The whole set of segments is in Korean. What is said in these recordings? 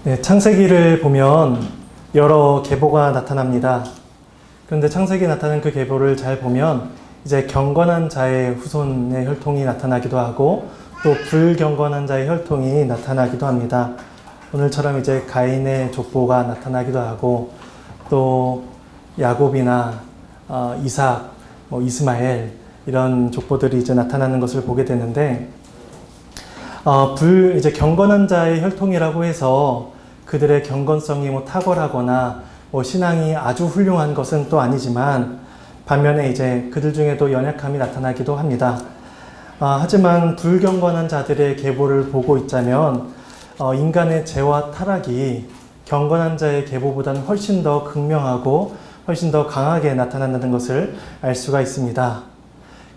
네, 창세기를 보면 여러 계보가 나타납니다. 그런데 창세기에 나타나는 그 계보를 잘 보면 이제 경건한 자의 후손의 혈통이 나타나기도 하고 또 불경건한 자의 혈통이 나타나기도 합니다. 오늘처럼 이제 가인의 족보가 나타나기도 하고 또 야곱이나 이삭, 이스마엘 이런 족보들이 이제 나타나는 것을 보게 되는데 이제 경건한 자의 혈통이라고 해서 그들의 경건성이 탁월하거나 신앙이 아주 훌륭한 것은 또 아니지만 반면에 이제 그들 중에도 연약함이 나타나기도 합니다. 하지만 불경건한 자들의 계보를 보고 있자면 인간의 죄와 타락이 경건한 자의 계보보다는 훨씬 더 극명하고 훨씬 더 강하게 나타난다는 것을 알 수가 있습니다.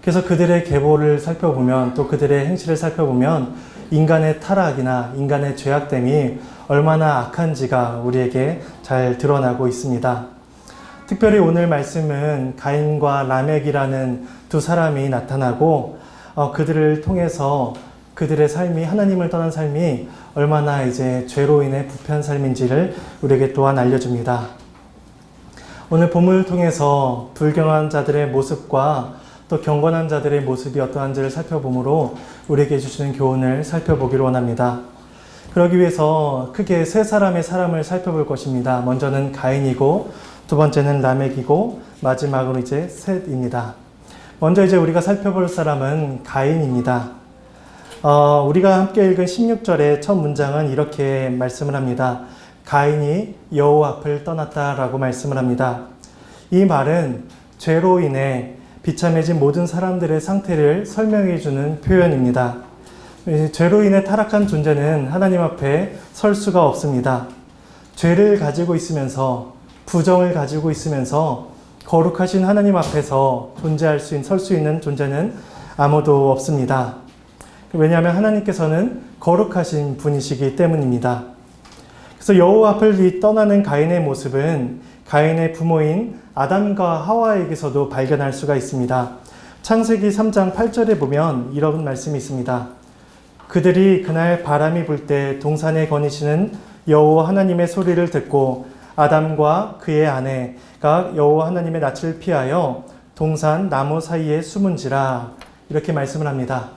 그래서 그들의 계보를 살펴보면 또 그들의 행실을 살펴보면 인간의 타락이나 인간의 죄악됨이 얼마나 악한지가 우리에게 잘 드러나고 있습니다. 특별히 오늘 말씀은 가인과 라멕이라는 두 사람이 나타나고 그들을 통해서 그들의 삶이 하나님을 떠난 삶이 얼마나 이제 죄로 인해 부패한 삶인지를 우리에게 또한 알려줍니다. 오늘 본문을 통해서 불경한 자들의 모습과 또 경건한 자들의 모습이 어떠한지를 살펴보므로 우리에게 주시는 교훈을 살펴보기로 원합니다. 그러기 위해서 크게 세 사람의 사람을 살펴볼 것입니다. 먼저는 가인이고 두 번째는 라멕이고 마지막으로 이제 셋입니다. 먼저 이제 우리가 살펴볼 사람은 가인입니다. 우리가 함께 읽은 16절의 첫 문장은 이렇게 말씀을 합니다. 가인이 여호와 앞을 떠났다라고 말씀을 합니다. 이 말은 죄로 인해 비참해진 모든 사람들의 상태를 설명해 주는 표현입니다. 죄로 인해 타락한 존재는 하나님 앞에 설 수가 없습니다. 죄를 가지고 있으면서 부정을 가지고 있으면서 거룩하신 하나님 앞에서 설 수 있는 존재는 아무도 없습니다. 왜냐하면 하나님께서는 거룩하신 분이시기 때문입니다. 그래서 여호와 앞을 떠나는 가인의 모습은 가인의 부모인 아담과 하와에게서도 발견할 수가 있습니다. 창세기 3장 8절에 보면 이런 말씀이 있습니다. 그들이 그날 바람이 불 때 동산에 거니시는 여호와 하나님의 소리를 듣고 아담과 그의 아내가 여호와 하나님의 낯을 피하여 동산 나무 사이에 숨은지라 이렇게 말씀을 합니다.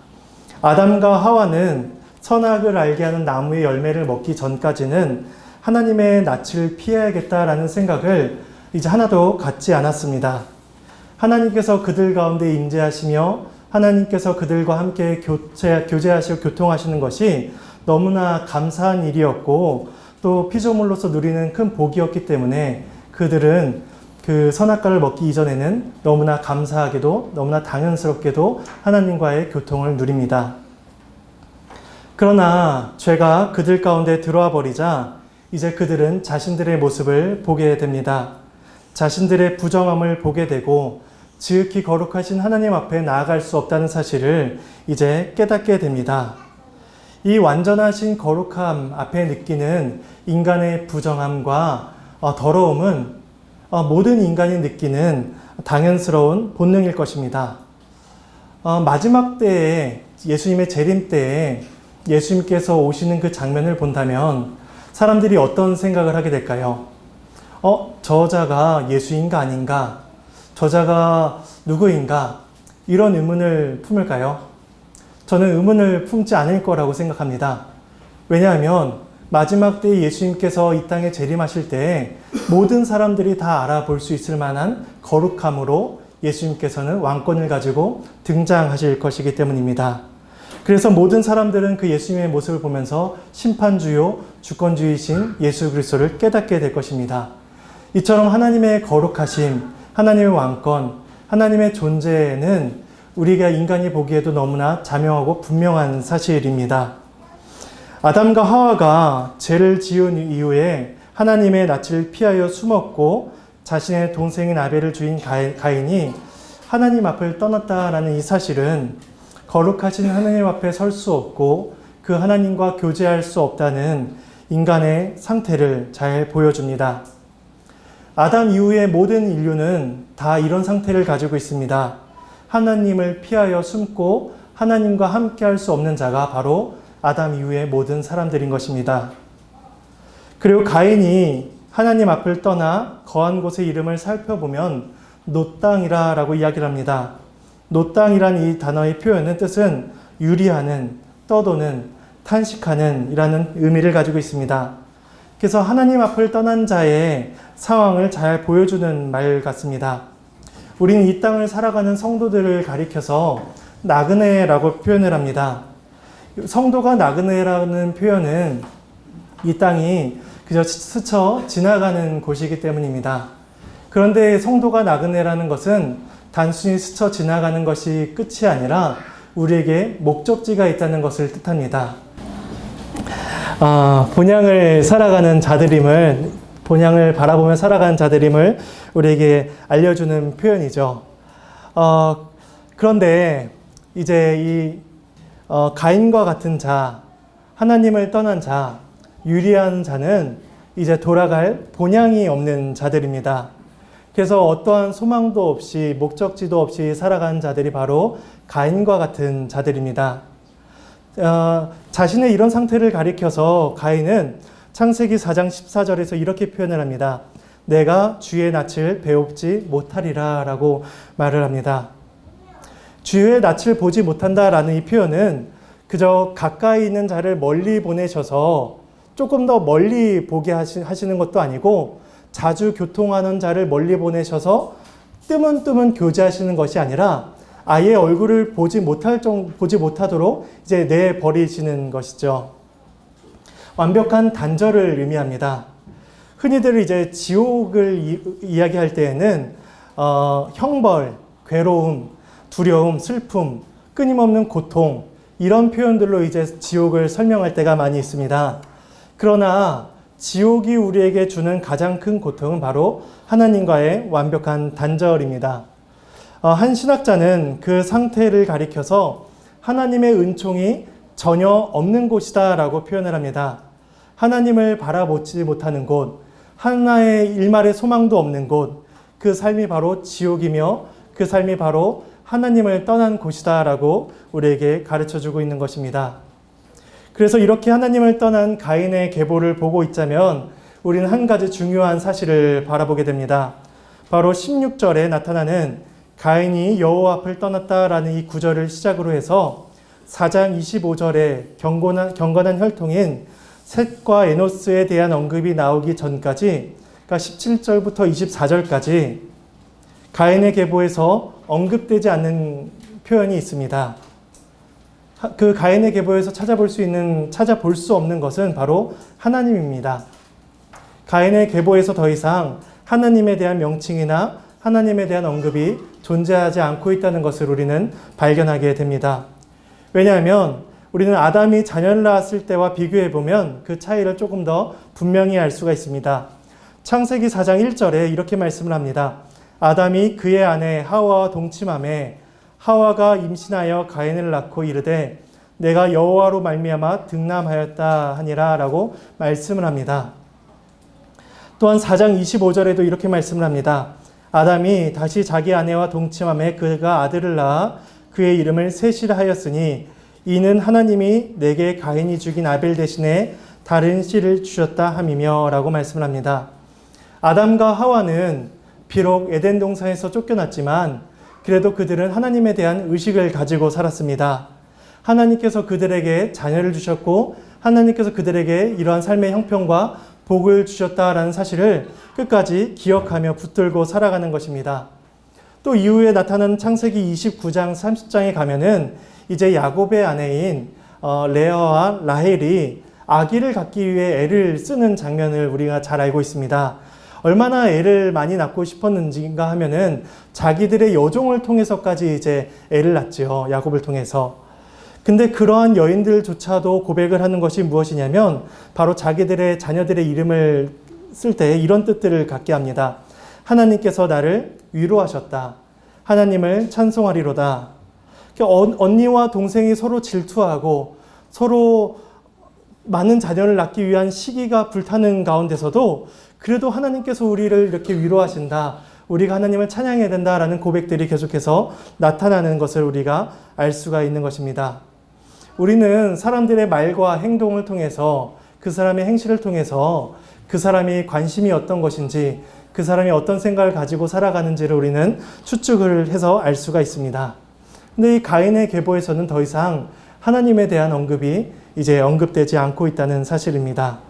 아담과 하와는 선악을 알게 하는 나무의 열매를 먹기 전까지는 하나님의 낯을 피해야겠다라는 생각을 이제 하나도 갖지 않았습니다. 하나님께서 그들 가운데 임재하시며 하나님께서 그들과 함께 교제하시고 교통하시는 것이 너무나 감사한 일이었고 또 피조물로서 누리는 큰 복이었기 때문에 그들은 그 선악과를 먹기 이전에는 너무나 감사하게도 너무나 당연스럽게도 하나님과의 교통을 누립니다. 그러나 죄가 그들 가운데 들어와 버리자 이제 그들은 자신들의 모습을 보게 됩니다. 자신들의 부정함을 보게 되고 지극히 거룩하신 하나님 앞에 나아갈 수 없다는 사실을 이제 깨닫게 됩니다. 이 완전하신 거룩함 앞에 느끼는 인간의 부정함과 더러움은 모든 인간이 느끼는 당연스러운 본능일 것입니다. 마지막 때에 예수님의 재림 때에 예수님께서 오시는 그 장면을 본다면 사람들이 어떤 생각을 하게 될까요? 저자가 예수인가 아닌가? 저자가 누구인가? 이런 의문을 품을까요? 저는 의문을 품지 않을 거라고 생각합니다. 왜냐하면 마지막 때에 예수님께서 이 땅에 재림하실 때 모든 사람들이 다 알아볼 수 있을 만한 거룩함으로 예수님께서는 왕권을 가지고 등장하실 것이기 때문입니다. 그래서 모든 사람들은 그 예수님의 모습을 보면서 심판주요, 주권주의신 예수 그리스도를 깨닫게 될 것입니다. 이처럼 하나님의 거룩하심, 하나님의 왕권, 하나님의 존재는 우리가 인간이 보기에도 너무나 자명하고 분명한 사실입니다. 아담과 하와가 죄를 지은 이후에 하나님의 낯을 피하여 숨었고 자신의 동생인 아벨을 죽인 가인이 하나님 앞을 떠났다라는 이 사실은 거룩하신 하나님 앞에 설 수 없고 그 하나님과 교제할 수 없다는 인간의 상태를 잘 보여줍니다. 아담 이후의 모든 인류는 다 이런 상태를 가지고 있습니다. 하나님을 피하여 숨고 하나님과 함께 할 수 없는 자가 바로 아담 이후의 모든 사람들인 것입니다. 그리고 가인이 하나님 앞을 떠나 거한 곳의 이름을 살펴보면 노땅이라고 이야기를 합니다. 노땅이란 이 단어의 표현은 뜻은 유리하는, 떠도는, 탄식하는 이라는 의미를 가지고 있습니다. 그래서 하나님 앞을 떠난 자의 상황을 잘 보여주는 말 같습니다. 우리는 이 땅을 살아가는 성도들을 가리켜서 나그네라고 표현을 합니다. 성도가 나그네라는 표현은 이 땅이 그저 스쳐 지나가는 곳이기 때문입니다. 그런데 성도가 나그네라는 것은 단순히 스쳐 지나가는 것이 끝이 아니라 우리에게 목적지가 있다는 것을 뜻합니다. 본향을 살아가는 자들임을, 본향을 바라보며 살아가는 자들임을 우리에게 알려주는 표현이죠. 그런데 이제 가인과 같은 자, 하나님을 떠난 자, 유리한 자는 이제 돌아갈 본향이 없는 자들입니다. 그래서 어떠한 소망도 없이 목적지도 없이 살아가는 자들이 바로 가인과 같은 자들입니다. 자신의 이런 상태를 가리켜서 가인은 창세기 4장 14절에서 이렇게 표현을 합니다. 내가 주의 낯을 배웁지 못하리라 라고 말을 합니다. 주의 낯을 보지 못한다라는 이 표현은 그저 가까이 있는 자를 멀리 보내셔서 조금 더 멀리 보게 하시는 것도 아니고 자주 교통하는 자를 멀리 보내셔서 뜨문뜨문 교제하시는 것이 아니라 아예 얼굴을 보지 못하도록 이제 내버리시는 것이죠. 완벽한 단절을 의미합니다. 흔히들 이제 지옥을 이야기할 때에는 형벌, 괴로움, 두려움, 슬픔, 끊임없는 고통 이런 표현들로 이제 지옥을 설명할 때가 많이 있습니다. 그러나 지옥이 우리에게 주는 가장 큰 고통은 바로 하나님과의 완벽한 단절입니다. 한 신학자는 그 상태를 가리켜서 하나님의 은총이 전혀 없는 곳이다 라고 표현을 합니다. 하나님을 바라보지 못하는 곳, 하나의 일말의 소망도 없는 곳, 그 삶이 바로 지옥이며 그 삶이 바로 하나님을 떠난 곳이다 라고 우리에게 가르쳐주고 있는 것입니다. 그래서 이렇게 하나님을 떠난 가인의 계보를 보고 있자면 우리는 한 가지 중요한 사실을 바라보게 됩니다. 바로 16절에 나타나는 가인이 여호와 앞을 떠났다라는 이 구절을 시작으로 해서 4장 25절에 경건한 혈통인 셋과 에노스에 대한 언급이 나오기 전까지, 그러니까 17절부터 24절까지 가인의 계보에서 언급되지 않는 표현이 있습니다. 그 가인의 계보에서 찾아볼 수 없는 것은 바로 하나님입니다. 가인의 계보에서 더 이상 하나님에 대한 명칭이나 하나님에 대한 언급이 존재하지 않고 있다는 것을 우리는 발견하게 됩니다. 왜냐하면 우리는 아담이 자녀를 낳았을 때와 비교해 보면 그 차이를 조금 더 분명히 알 수가 있습니다. 창세기 4장 1절에 이렇게 말씀을 합니다. 아담이 그의 아내 하와와 동침하매 하와가 임신하여 가인을 낳고 이르되 내가 여호와로 말미암아 등남하였다 하니라 라고 말씀을 합니다. 또한 4장 25절에도 이렇게 말씀을 합니다. 아담이 다시 자기 아내와 동침하매 그가 아들을 낳아 그의 이름을 셋이라 하였으니 이는 하나님이 내게 가인이 죽인 아벨 대신에 다른 씨를 주셨다 함이며 라고 말씀을 합니다. 아담과 하와는 비록 에덴 동산에서 쫓겨났지만 그래도 그들은 하나님에 대한 의식을 가지고 살았습니다. 하나님께서 그들에게 자녀를 주셨고 하나님께서 그들에게 이러한 삶의 형편과 복을 주셨다라는 사실을 끝까지 기억하며 붙들고 살아가는 것입니다. 또 이후에 나타난 창세기 29장 30장에 가면은 이제 야곱의 아내인 레아와 라헬이 아기를 갖기 위해 애를 쓰는 장면을 우리가 잘 알고 있습니다. 얼마나 애를 많이 낳고 싶었는지인가 하면은 자기들의 여종을 통해서까지 이제 애를 낳지요. 야곱을 통해서. 근데 그러한 여인들조차도 고백을 하는 것이 무엇이냐면 바로 자기들의 자녀들의 이름을 쓸 때 이런 뜻들을 갖게 합니다. 하나님께서 나를 위로하셨다. 하나님을 찬송하리로다. 언니와 동생이 서로 질투하고 서로 많은 자녀를 낳기 위한 시기가 불타는 가운데서도 그래도 하나님께서 우리를 이렇게 위로하신다. 우리가 하나님을 찬양해야 된다라는 고백들이 계속해서 나타나는 것을 우리가 알 수가 있는 것입니다. 우리는 사람들의 말과 행동을 통해서 그 사람의 행실을 통해서 그 사람이 관심이 어떤 것인지, 그 사람이 어떤 생각을 가지고 살아가는지를 우리는 추측을 해서 알 수가 있습니다. 근데 이 가인의 계보에서는 더 이상 하나님에 대한 언급이 이제 언급되지 않고 있다는 사실입니다.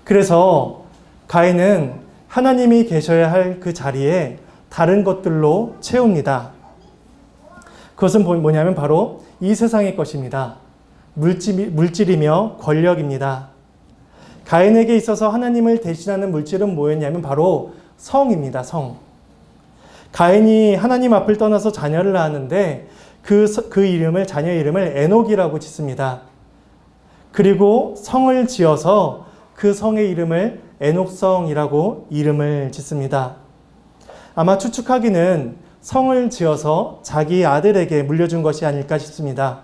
그래서 가인은 하나님이 계셔야 할 그 자리에 다른 것들로 채웁니다. 그것은 뭐냐면 바로 이 세상의 것입니다. 물질이며 권력입니다. 가인에게 있어서 하나님을 대신하는 물질은 뭐였냐면 바로 성입니다. 성. 가인이 하나님 앞을 떠나서 자녀를 낳았는데 그 이름을, 자녀의 이름을 에녹이라고 짓습니다. 그리고 성을 지어서 그 성의 이름을 에녹성이라고 이름을 짓습니다. 아마 추측하기는 성을 지어서 자기 아들에게 물려준 것이 아닐까 싶습니다.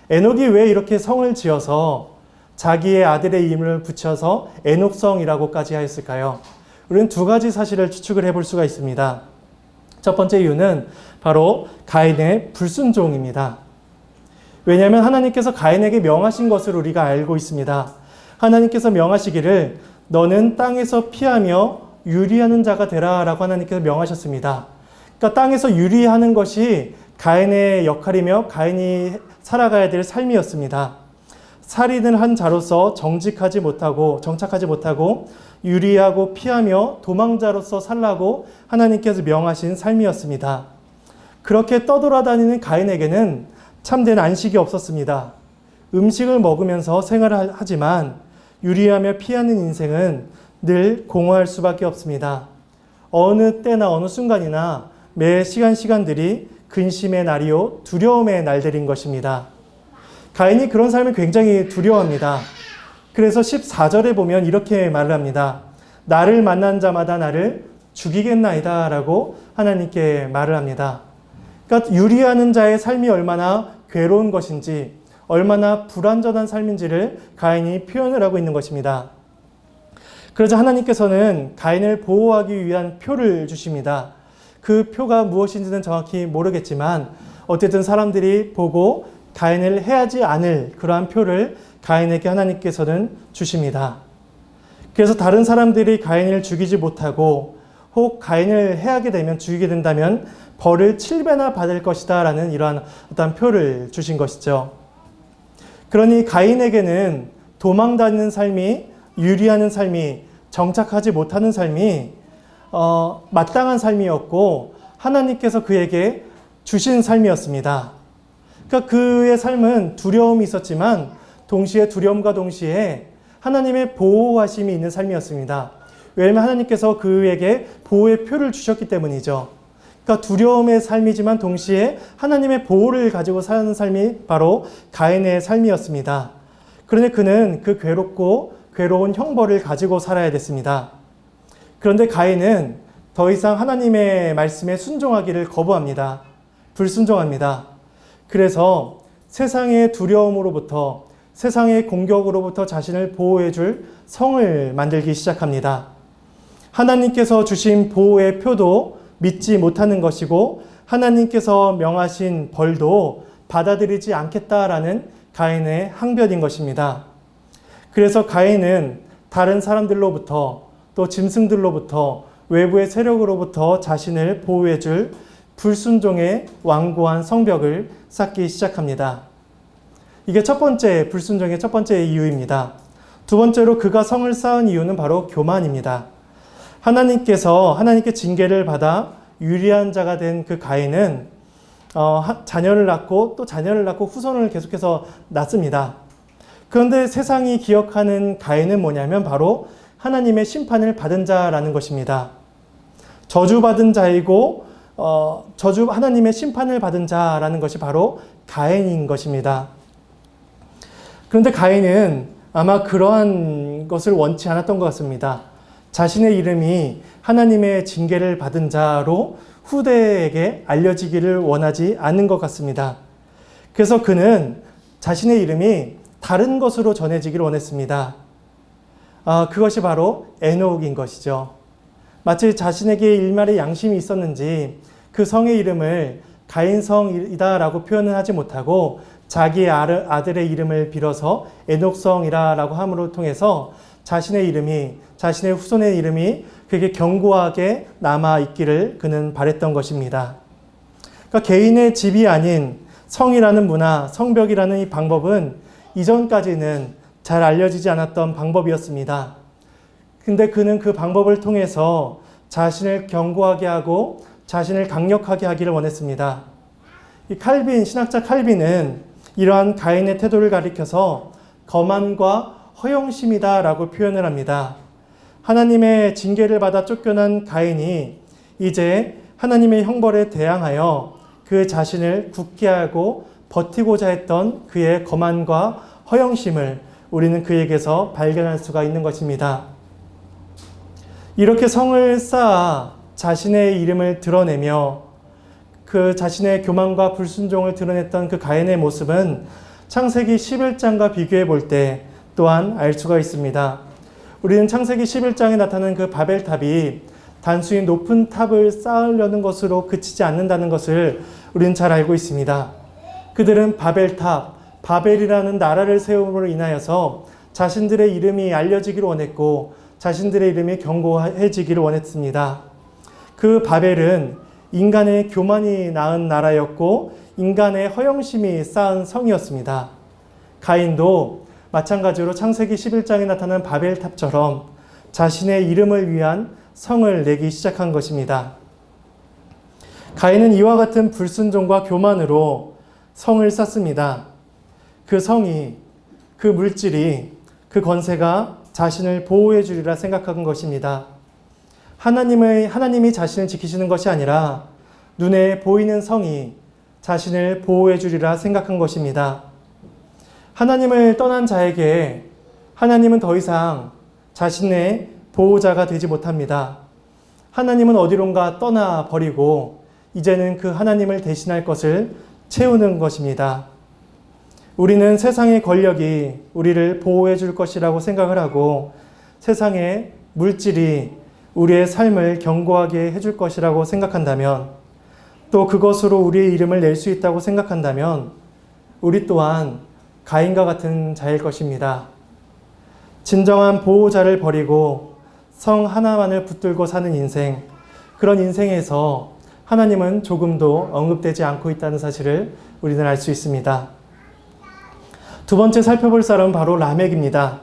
에녹이 왜 이렇게 성을 지어서 자기의 아들의 이름을 붙여서 에녹성이라고까지 하였을까요? 우리는 두 가지 사실을 추측을 해볼 수가 있습니다. 첫 번째 이유는 바로 가인의 불순종입니다. 왜냐하면 하나님께서 가인에게 명하신 것을 우리가 알고 있습니다. 하나님께서 명하시기를 너는 땅에서 피하며 유리하는 자가 되라 라고 하나님께서 명하셨습니다. 그러니까 땅에서 유리하는 것이 가인의 역할이며 가인이 살아가야 될 삶이었습니다. 살인을 한 자로서 정착하지 못하고 유리하고 피하며 도망자로서 살라고 하나님께서 명하신 삶이었습니다. 그렇게 떠돌아다니는 가인에게는 참된 안식이 없었습니다. 음식을 먹으면서 생활을 하지만 유리하며 피하는 인생은 늘 공허할 수밖에 없습니다. 어느 때나 어느 순간이나 매 시간들이 근심의 날이요 두려움의 날들인 것입니다. 가인이 그런 삶을 굉장히 두려워합니다. 그래서 14절에 보면 이렇게 말을 합니다. 나를 만난 자마다 나를 죽이겠나이다 라고 하나님께 말을 합니다. 그러니까 유리하는 자의 삶이 얼마나 괴로운 것인지, 얼마나 불완전한 삶인지를 가인이 표현을 하고 있는 것입니다. 그러자 하나님께서는 가인을 보호하기 위한 표를 주십니다. 그 표가 무엇인지는 정확히 모르겠지만 어쨌든 사람들이 보고 가인을 해하지 않을 그러한 표를 가인에게 하나님께서는 주십니다. 그래서 다른 사람들이 가인을 죽이지 못하고 혹 가인을 해하게 되면, 죽이게 된다면 벌을 7배나 받을 것이다 라는 이러한 어떤 표를 주신 것이죠. 그러니 가인에게는 도망다니는 삶이, 유리하는 삶이, 정착하지 못하는 삶이 마땅한 삶이었고 하나님께서 그에게 주신 삶이었습니다. 그러니까 그의 삶은 두려움이 있었지만 동시에 두려움과 동시에 하나님의 보호하심이 있는 삶이었습니다. 왜냐하면 하나님께서 그에게 보호의 표를 주셨기 때문이죠. 그러니까 두려움의 삶이지만 동시에 하나님의 보호를 가지고 사는 삶이 바로 가인의 삶이었습니다. 그런데 그는 그 괴로운 형벌을 가지고 살아야 됐습니다. 그런데 가인은 더 이상 하나님의 말씀에 순종하기를 거부합니다. 불순종합니다. 그래서 세상의 두려움으로부터, 세상의 공격으로부터 자신을 보호해줄 성을 만들기 시작합니다. 하나님께서 주신 보호의 표도 믿지 못하는 것이고 하나님께서 명하신 벌도 받아들이지 않겠다라는 가인의 항변인 것입니다. 그래서 가인은 다른 사람들로부터 또 짐승들로부터 외부의 세력으로부터 자신을 보호해줄 불순종의 완고한 성벽을 쌓기 시작합니다. 이게 첫 번째, 불순종의 첫 번째 이유입니다. 두 번째로 그가 성을 쌓은 이유는 바로 교만입니다. 하나님께 징계를 받아 유리한 자가 된 그 가인은 자녀를 낳고 또 자녀를 낳고 후손을 계속해서 낳습니다. 그런데 세상이 기억하는 가인은 뭐냐면 바로 하나님의 심판을 받은 자라는 것입니다. 저주받은 자이고 하나님의 심판을 받은 자라는 것이 바로 가인인 것입니다. 그런데 가인은 아마 그러한 것을 원치 않았던 것 같습니다. 자신의 이름이 하나님의 징계를 받은 자로 후대에게 알려지기를 원하지 않는 것 같습니다. 그래서 그는 자신의 이름이 다른 것으로 전해지기를 원했습니다. 그것이 바로 에녹인 것이죠. 마치 자신에게 일말의 양심이 있었는지 그 성의 이름을 가인성이다라고 표현을 하지 못하고 자기의 아들의 이름을 빌어서 에녹성이라고 함으로 통해서 자신의 이름이, 자신의 후손의 이름이 그게 견고하게 남아있기를 그는 바랬던 것입니다. 그러니까 개인의 집이 아닌 성이라는 문화, 성벽이라는 이 방법은 이전까지는 잘 알려지지 않았던 방법이었습니다. 근데 그는 그 방법을 통해서 자신을 견고하게 하고 자신을 강력하게 하기를 원했습니다. 이 신학자 칼빈은 이러한 가인의 태도를 가리켜서 거만과 허영심이다라고 표현을 합니다. 하나님의 징계를 받아 쫓겨난 가인이 이제 하나님의 형벌에 대항하여 그 자신을 굳게 하고 버티고자 했던 그의 거만과 허영심을 우리는 그에게서 발견할 수가 있는 것입니다. 이렇게 성을 쌓아 자신의 이름을 드러내며 그 자신의 교만과 불순종을 드러냈던 그 가인의 모습은 창세기 11장과 비교해 볼 때 또한 알 수가 있습니다. 우리는 창세기 11장에 나타나는 그 바벨탑이 단순히 높은 탑을 쌓으려는 것으로 그치지 않는다는 것을 우리는 잘 알고 있습니다. 그들은 바벨탑, 바벨이라는 나라를 세움으로 인하여서 자신들의 이름이 알려지기를 원했고 자신들의 이름이 견고해지기를 원했습니다. 그 바벨은 인간의 교만이 낳은 나라였고 인간의 허영심이 쌓은 성이었습니다. 가인도 마찬가지로 창세기 11장에 나타난 바벨탑처럼 자신의 이름을 위한 성을 내기 시작한 것입니다. 가인은 이와 같은 불순종과 교만으로 성을 쌓습니다. 그 성이, 그 물질이, 그 권세가 자신을 보호해 주리라 생각한 것입니다. 하나님이 자신을 지키시는 것이 아니라 눈에 보이는 성이 자신을 보호해 주리라 생각한 것입니다. 하나님을 떠난 자에게 하나님은 더 이상 자신의 보호자가 되지 못합니다. 하나님은 어디론가 떠나버리고 이제는 그 하나님을 대신할 것을 채우는 것입니다. 우리는 세상의 권력이 우리를 보호해 줄 것이라고 생각을 하고 세상의 물질이 우리의 삶을 견고하게 해줄 것이라고 생각한다면 또 그것으로 우리의 이름을 낼 수 있다고 생각한다면 우리 또한 가인과 같은 자일 것입니다. 진정한 보호자를 버리고 성 하나만을 붙들고 사는 인생, 그런 인생에서 하나님은 조금도 언급되지 않고 있다는 사실을 우리는 알 수 있습니다. 두 번째 살펴볼 사람은 바로 라멕입니다.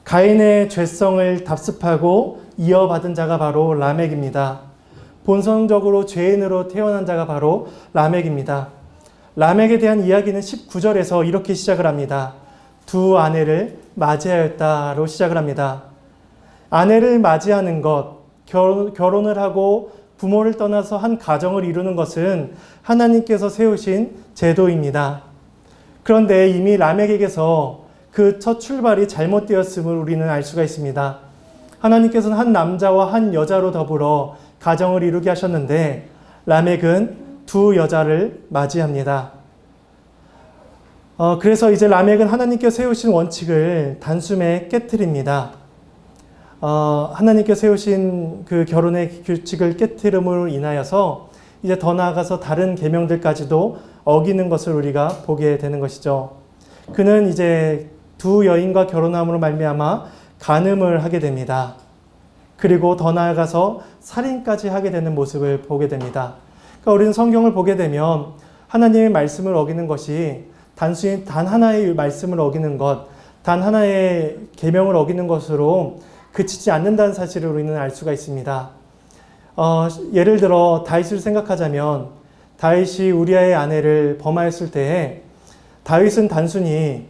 가인의 죄성을 답습하고 이어받은 자가 바로 라멕입니다. 본성적으로 죄인으로 태어난 자가 바로 라멕입니다. 라멕에 대한 이야기는 19절에서 이렇게 시작을 합니다. 두 아내를 맞이하였다로 시작을 합니다. 아내를 맞이하는 것, 결혼을 하고 부모를 떠나서 한 가정을 이루는 것은 하나님께서 세우신 제도입니다. 그런데 이미 라멕에게서 그 첫 출발이 잘못되었음을 우리는 알 수가 있습니다. 하나님께서는 한 남자와 한 여자로 더불어 가정을 이루게 하셨는데 라멕은 두 여자를 맞이합니다. 그래서 이제 라멕은 하나님께서 세우신 원칙을 단숨에 깨트립니다. 하나님께서 세우신 그 결혼의 규칙을 깨트림으로 인하여서 이제 더 나아가서 다른 계명들까지도 어기는 것을 우리가 보게 되는 것이죠. 그는 이제 두 여인과 결혼함으로 말미암아 간음을 하게 됩니다. 그리고 더 나아가서 살인까지 하게 되는 모습을 보게 됩니다. 그러니까 우리는 성경을 보게 되면 하나님의 말씀을 어기는 것이 단순히 단 하나의 말씀을 어기는 것, 단 하나의 계명을 어기는 것으로 그치지 않는다는 사실을 우리는 알 수가 있습니다. 예를 들어 다윗을 생각하자면 다윗이 우리아의 아내를 범하였을 때에 다윗은 단순히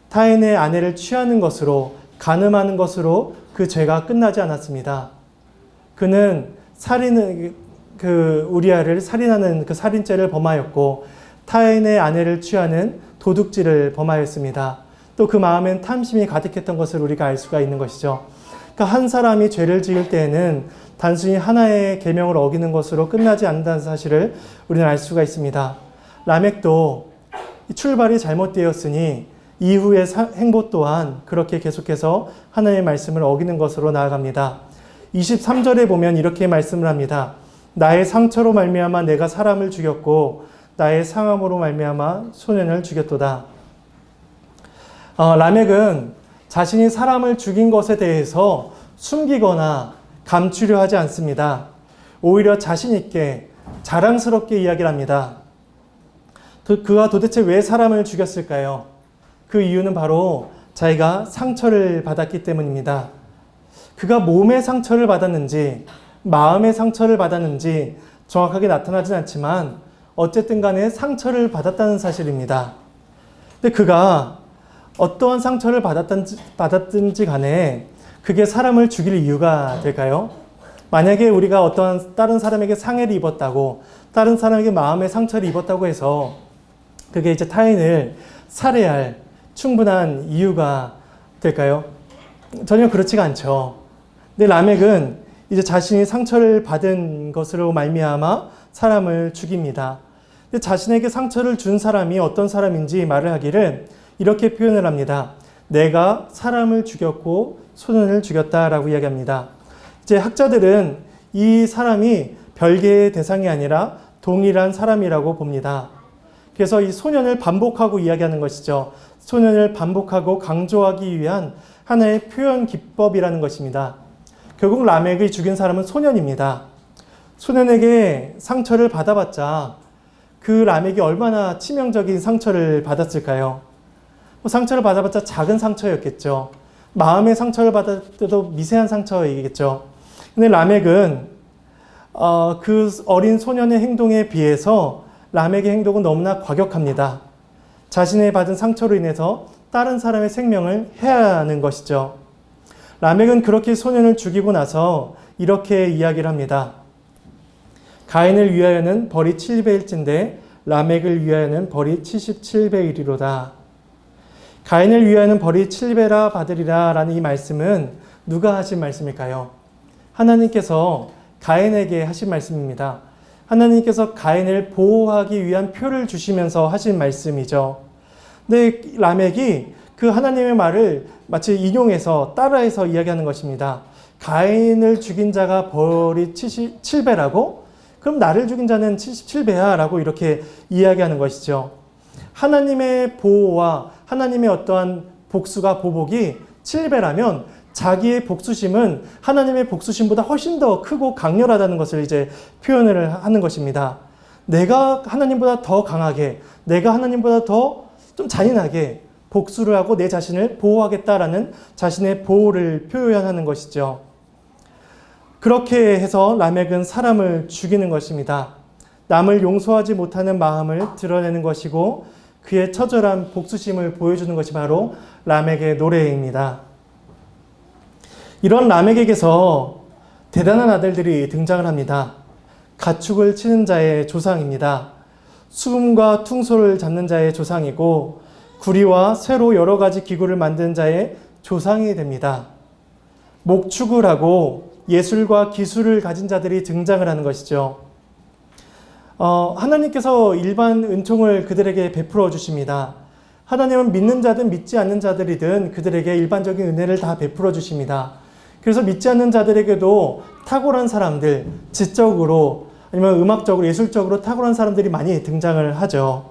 타인의 아내를 취하는 것으로 간음하는 것으로 그 죄가 끝나지 않았습니다. 그는 우리아를 살인하는 그 살인죄를 범하였고 타인의 아내를 취하는 도둑질을 범하였습니다. 또 그 마음엔 탐심이 가득했던 것을 우리가 알 수가 있는 것이죠. 그러니까 한 사람이 죄를 지을 때에는 단순히 하나의 계명을 어기는 것으로 끝나지 않는다는 사실을 우리는 알 수가 있습니다. 라멕도 출발이 잘못되었으니 이후의 행보 또한 그렇게 계속해서 하나님의 말씀을 어기는 것으로 나아갑니다. 23절에 보면 이렇게 말씀을 합니다. 나의 상처로 말미암아 내가 사람을 죽였고 나의 상함으로 말미암아 소년을 죽였도다. 라멕은 자신이 사람을 죽인 것에 대해서 숨기거나 감추려 하지 않습니다. 오히려 자신 있게 자랑스럽게 이야기를 합니다. 그가 도대체 왜 사람을 죽였을까요? 그 이유는 바로 자기가 상처를 받았기 때문입니다. 그가 몸의 상처를 받았는지 마음의 상처를 받았는지 정확하게 나타나진 않지만 어쨌든 간에 상처를 받았다는 사실입니다. 근데 그가 어떠한 상처를 받았든지 간에 그게 사람을 죽일 이유가 될까요? 만약에 우리가 어떠한 다른 사람에게 상해를 입었다고, 다른 사람에게 마음의 상처를 입었다고 해서 그게 이제 타인을 살해할 충분한 이유가 될까요? 전혀 그렇지가 않죠. 근데 라멕은 이제 자신이 상처를 받은 것으로 말미암아 사람을 죽입니다. 근데 자신에게 상처를 준 사람이 어떤 사람인지 말을 하기를 이렇게 표현을 합니다. 내가 사람을 죽였고 소년을 죽였다라고 이야기합니다. 이제 학자들은 이 사람이 별개의 대상이 아니라 동일한 사람이라고 봅니다. 그래서 이 소년을 반복하고 이야기하는 것이죠. 소년을 반복하고 강조하기 위한 하나의 표현 기법이라는 것입니다. 결국 라멕이 죽인 사람은 소년입니다. 소년에게 상처를 받아봤자 그 라멕이 얼마나 치명적인 상처를 받았을까요? 상처를 받아봤자 작은 상처였겠죠. 마음의 상처를 받았을 미세한 상처이겠죠. 근데 라멕은 그 어린 소년의 행동에 비해서 라멕의 행동은 너무나 과격합니다. 자신의 받은 상처로 인해서 다른 사람의 생명을 해하는 것이죠. 라멕은 그렇게 소년을 죽이고 나서 이렇게 이야기를 합니다. 가인을 위하여는 벌이 7배일진데 라멕을 위하여는 벌이 77배이리로다. 가인을 위하여는 벌이 7배라 받으리라 라는 이 말씀은 누가 하신 말씀일까요? 하나님께서 가인에게 하신 말씀입니다. 하나님께서 가인을 보호하기 위한 표를 주시면서 하신 말씀이죠. 근데 라멕이 그 하나님의 말을 마치 인용해서 따라해서 이야기하는 것입니다. 가인을 죽인 자가 벌이 77배라고? 그럼 나를 죽인 자는 77배야 라고 이렇게 이야기하는 것이죠. 하나님의 보호와 하나님의 어떠한 복수가 보복이 7배라면 자기의 복수심은 하나님의 복수심보다 훨씬 더 크고 강렬하다는 것을 이제 표현을 하는 것입니다. 내가 하나님보다 더 강하게, 내가 하나님보다 더 좀 잔인하게 복수를 하고 내 자신을 보호하겠다라는 자신의 보호를 표현하는 것이죠. 그렇게 해서 라멕은 사람을 죽이는 것입니다. 남을 용서하지 못하는 마음을 드러내는 것이고 그의 처절한 복수심을 보여주는 것이 바로 라멕의 노래입니다. 이런 라멕에게서 대단한 아들들이 등장을 합니다. 가축을 치는 자의 조상입니다. 수금과 퉁소를 잡는 자의 조상이고 구리와 쇠로 여러 가지 기구를 만드는 자의 조상이 됩니다. 목축을 하고 예술과 기술을 가진 자들이 등장을 하는 것이죠. 하나님께서 일반 은총을 그들에게 베풀어 주십니다. 하나님은 믿는 자든 믿지 않는 자들이든 그들에게 일반적인 은혜를 다 베풀어 주십니다. 그래서 믿지 않는 자들에게도 탁월한 사람들, 지적으로 아니면 음악적으로 예술적으로 탁월한 사람들이 많이 등장을 하죠.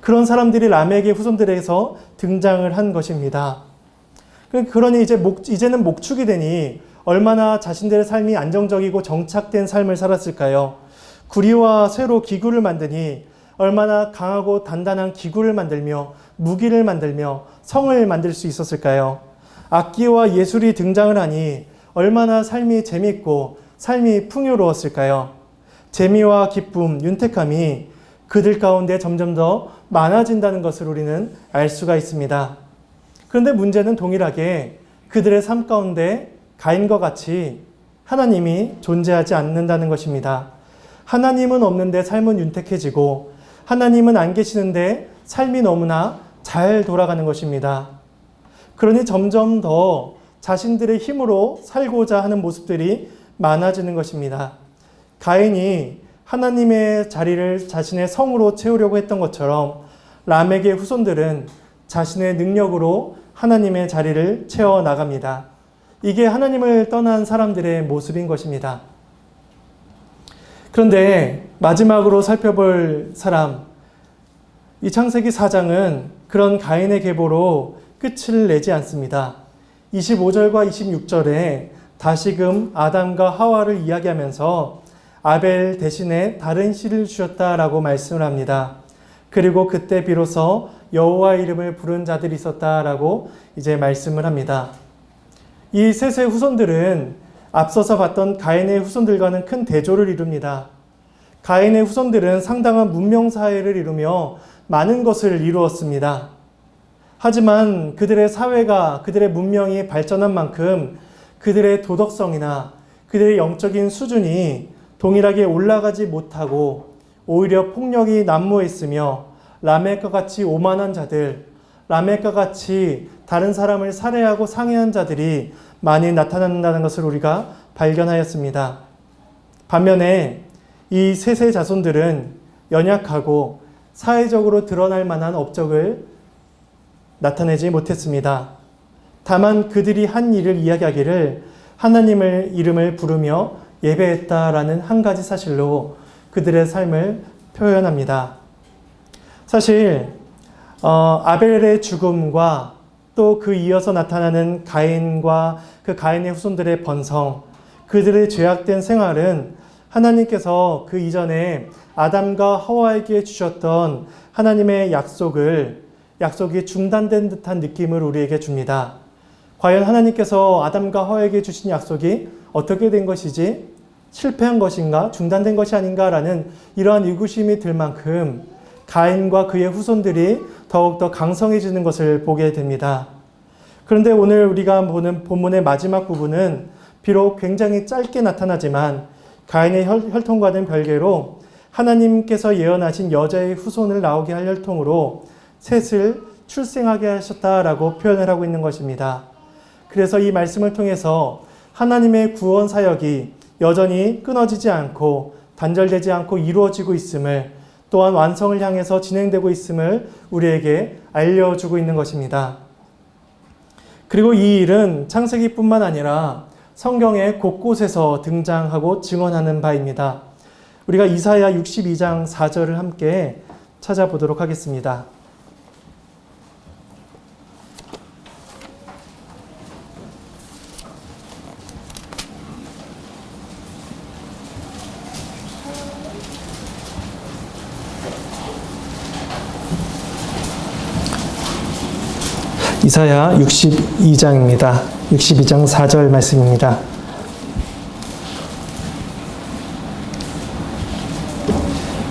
그런 사람들이 라멕의 후손들에게서 등장을 한 것입니다. 그러니 이제는 목축이 되니 얼마나 자신들의 삶이 안정적이고 정착된 삶을 살았을까요? 구리와 쇠로 기구를 만드니 얼마나 강하고 단단한 기구를 만들며 무기를 만들며 성을 만들 수 있었을까요? 악기와 예술이 등장을 하니 얼마나 삶이 재밌고 삶이 풍요로웠을까요? 재미와 기쁨, 윤택함이 그들 가운데 점점 더 많아진다는 것을 우리는 알 수가 있습니다. 그런데 문제는 동일하게 그들의 삶 가운데 가인과 같이 하나님이 존재하지 않는다는 것입니다. 하나님은 없는데 삶은 윤택해지고 하나님은 안 계시는데 삶이 너무나 잘 돌아가는 것입니다. 그러니 점점 더 자신들의 힘으로 살고자 하는 모습들이 많아지는 것입니다. 가인이 하나님의 자리를 자신의 성으로 채우려고 했던 것처럼 라멕의 후손들은 자신의 능력으로 하나님의 자리를 채워나갑니다. 이게 하나님을 떠난 사람들의 모습인 것입니다. 그런데 마지막으로 살펴볼 사람, 이 창세기 4장은 그런 가인의 계보로 끝을 내지 않습니다. 25절과 26절에 다시금 아담과 하와를 이야기하면서 아벨 대신에 다른 씨를 주셨다라고 말씀을 합니다. 그리고 그때 비로소 여호와 이름을 부른 자들이 있었다라고 이제 말씀을 합니다. 이 셋의 후손들은 앞서서 봤던 가인의 후손들과는 큰 대조를 이룹니다. 가인의 후손들은 상당한 문명 사회를 이루며 많은 것을 이루었습니다. 하지만 그들의 사회가, 그들의 문명이 발전한 만큼 그들의 도덕성이나 그들의 영적인 수준이 동일하게 올라가지 못하고 오히려 폭력이 난무했으며 라멕과 같이 오만한 자들, 라멕과 같이 다른 사람을 살해하고 상해한 자들이 많이 나타난다는 것을 우리가 발견하였습니다. 반면에 이 셋의 자손들은 연약하고 사회적으로 드러날 만한 업적을 나타내지 못했습니다. 다만 그들이 한 일을 이야기하기를 하나님의 이름을 부르며 예배했다라는 한 가지 사실로 그들의 삶을 표현합니다. 사실 아벨의 죽음과 또 그 이어서 나타나는 가인과 그 가인의 후손들의 번성, 그들의 죄악된 생활은 하나님께서 그 이전에 아담과 하와에게 주셨던 하나님의 약속이 중단된 듯한 느낌을 우리에게 줍니다. 과연 하나님께서 아담과 하와에게 주신 약속이 어떻게 된 것이지? 실패한 것인가? 중단된 것이 아닌가라는 이러한 의구심이 들 만큼 가인과 그의 후손들이 더욱더 강성해지는 것을 보게 됩니다. 그런데 오늘 우리가 보는 본문의 마지막 부분은 비록 굉장히 짧게 나타나지만 가인의 혈통과는 별개로 하나님께서 예언하신 여자의 후손을 나오게 할 혈통으로 셋을 출생하게 하셨다라고 표현을 하고 있는 것입니다. 그래서 이 말씀을 통해서 하나님의 구원 사역이 여전히 끊어지지 않고 단절되지 않고 이루어지고 있음을, 또한 완성을 향해서 진행되고 있음을 우리에게 알려주고 있는 것입니다. 그리고 이 일은 창세기뿐만 아니라 성경의 곳곳에서 등장하고 증언하는 바입니다. 우리가 이사야 62장 4절을 함께 찾아보도록 하겠습니다. 이사야 62장입니다. 62장 4절 말씀입니다.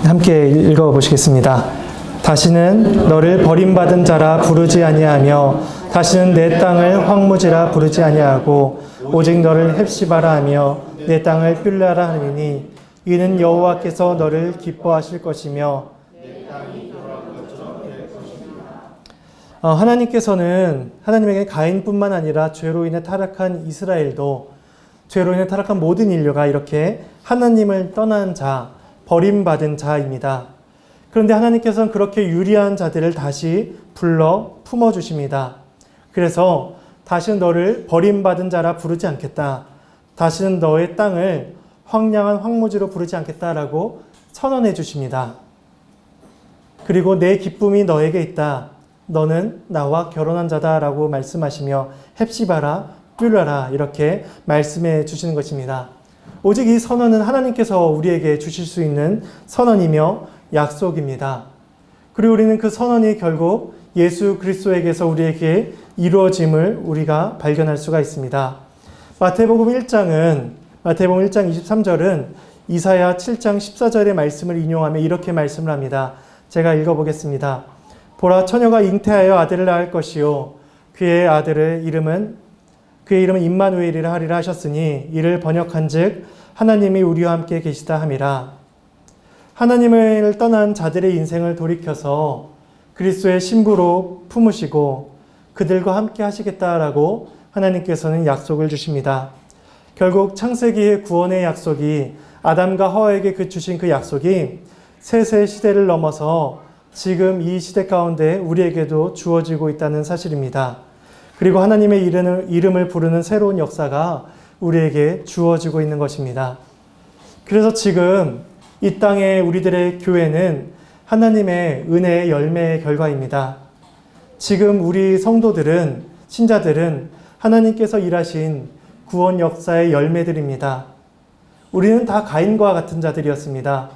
함께 읽어보시겠습니다. 다시는 너를 버림받은 자라 부르지 아니하며 다시는 내 땅을 황무지라 부르지 아니하고 오직 너를 헵시바라 하며 내 땅을 뷸라라 하리니 이는 여호와께서 너를 기뻐하실 것이며 하나님께서는 하나님에게 가인뿐만 아니라 죄로 인해 타락한 이스라엘도, 죄로 인해 타락한 모든 인류가 이렇게 하나님을 떠난 자, 버림받은 자입니다. 그런데 하나님께서는 그렇게 유리한 자들을 다시 불러 품어주십니다. 그래서 다시는 너를 버림받은 자라 부르지 않겠다. 다시는 너의 땅을 황량한 황무지로 부르지 않겠다라고 선언해 주십니다. 그리고 내 기쁨이 너에게 있다. 너는 나와 결혼한 자다라고 말씀하시며 헵시바라 뷸라라 이렇게 말씀해 주시는 것입니다. 오직 이 선언은 하나님께서 우리에게 주실 수 있는 선언이며 약속입니다. 그리고 우리는 그 선언이 결국 예수 그리스도에게서 우리에게 이루어짐을 우리가 발견할 수가 있습니다. 마태복음 1장 23절은 이사야 7장 14절의 말씀을 인용하며 이렇게 말씀을 합니다. 제가 읽어보겠습니다. 보라, 처녀가 잉태하여 아들을 낳을 것이요 그의 이름은 임마누엘이라 하리라 하셨으니 이를 번역한즉 하나님이 우리와 함께 계시다 함이라. 하나님을 떠난 자들의 인생을 돌이켜서 그리스도의 신부로 품으시고 그들과 함께 하시겠다라고 하나님께서는 약속을 주십니다. 결국 창세기의 구원의 약속이, 아담과 하와에게 주신 그 약속이 셋의 시대를 넘어서 지금 이 시대 가운데 우리에게도 주어지고 있다는 사실입니다. 그리고 하나님의 이름을 부르는 새로운 역사가 우리에게 주어지고 있는 것입니다. 그래서 지금 이 땅의 우리들의 교회는 하나님의 은혜의 열매의 결과입니다. 지금 우리 성도들은, 신자들은 하나님께서 일하신 구원 역사의 열매들입니다. 우리는 다 가인과 같은 자들이었습니다.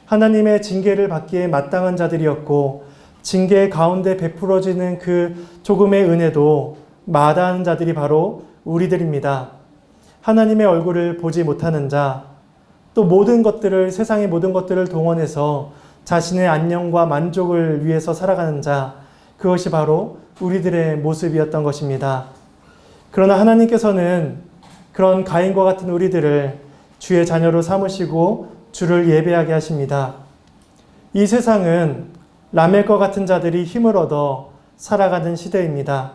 하나님의 징계를 받기에 마땅한 자들이었고 징계 가운데 베풀어지는 그 조금의 은혜도 마다하는 자들이 바로 우리들입니다. 하나님의 얼굴을 보지 못하는 자, 또 모든 것들을, 세상의 모든 것들을 동원해서 자신의 안녕과 만족을 위해서 살아가는 자, 그것이 바로 우리들의 모습이었던 것입니다. 그러나 하나님께서는 그런 가인과 같은 우리들을 주의 자녀로 삼으시고 주를 예배하게 하십니다. 이 세상은 라멕과 같은 자들이 힘을 얻어 살아가는 시대입니다.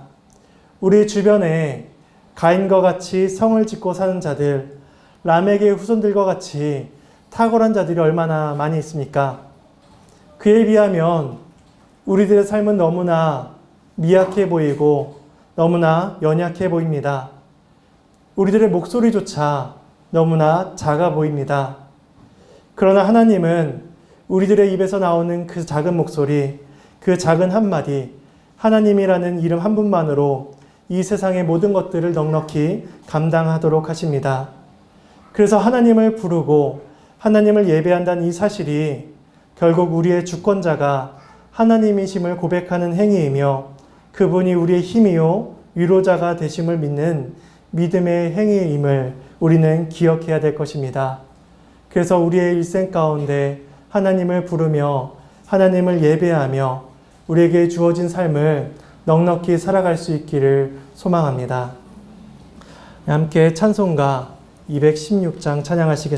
우리 주변에 가인과 같이 성을 짓고 사는 자들, 라멕의 후손들과 같이 탁월한 자들이 얼마나 많이 있습니까? 그에 비하면 우리들의 삶은 너무나 미약해 보이고 너무나 연약해 보입니다. 우리들의 목소리조차 너무나 작아 보입니다. 그러나 하나님은 우리들의 입에서 나오는 그 작은 목소리, 그 작은 한마디, 하나님이라는 이름 한 분만으로 이 세상의 모든 것들을 넉넉히 감당하도록 하십니다. 그래서 하나님을 부르고 하나님을 예배한다는 이 사실이 결국 우리의 주권자가 하나님이심을 고백하는 행위이며 그분이 우리의 힘이요 위로자가 되심을 믿는 믿음의 행위임을 우리는 기억해야 될 것입니다. 그래서 우리의 일생 가운데 하나님을 부르며 하나님을 예배하며 우리에게 주어진 삶을 넉넉히 살아갈 수 있기를 소망합니다. 함께 찬송가 216장 찬양하시겠습니다.